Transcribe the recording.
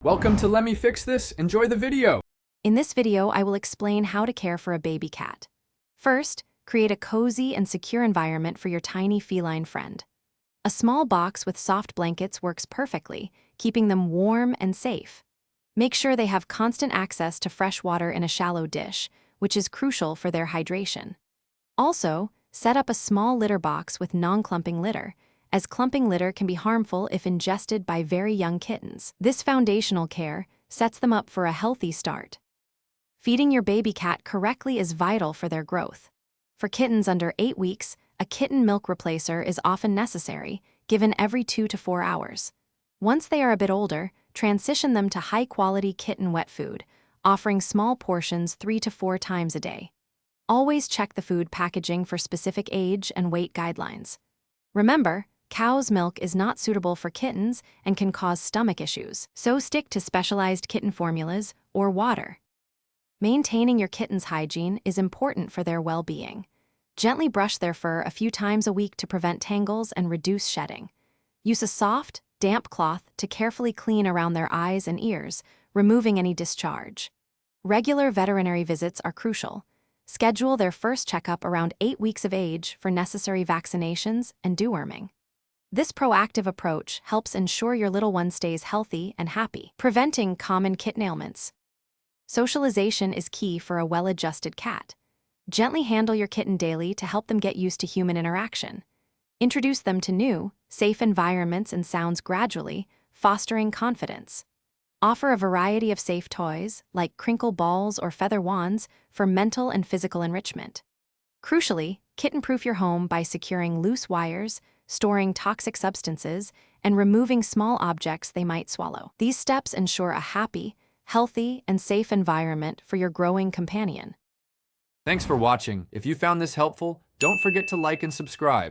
Welcome to Let Me Fix This. Enjoy the video. In this video, I will explain how to care for a baby cat. First, create a cozy and secure environment for your tiny feline friend. A small box with soft blankets works perfectly, keeping them warm and safe. Make sure they have constant access to fresh water in a shallow dish, which is crucial for their hydration. Also, set up a small litter box with non-clumping litter, as clumping litter can be harmful if ingested by very young kittens. This foundational care sets them up for a healthy start. Feeding your baby cat correctly is vital for their growth. For kittens under 8 weeks, a kitten milk replacer is often necessary, given every 2 to 4 hours. Once they are a bit older, transition them to high-quality kitten wet food, offering small portions 3 to 4 times a day. Always check the food packaging for specific age and weight guidelines. Remember, cow's milk is not suitable for kittens and can cause stomach issues, so stick to specialized kitten formulas or water. Maintaining your kitten's hygiene is important for their well-being. Gently brush their fur a few times a week to prevent tangles and reduce shedding. Use a soft, damp cloth to carefully clean around their eyes and ears, removing any discharge. Regular veterinary visits are crucial. Schedule their first checkup around 8 weeks of age for necessary vaccinations and deworming. This proactive approach helps ensure your little one stays healthy and happy, preventing common kitten ailments. Socialization is key for a well-adjusted cat. Gently handle your kitten daily to help them get used to human interaction. Introduce them to new, safe environments and sounds gradually, fostering confidence. Offer a variety of safe toys, like crinkle balls or feather wands, for mental and physical enrichment. Crucially, kitten-proof your home by securing loose wires, storing toxic substances, and removing small objects they might swallow. These steps ensure a happy, healthy, and safe environment for your growing companion. Thanks for watching. If you found this helpful, don't forget to like and subscribe.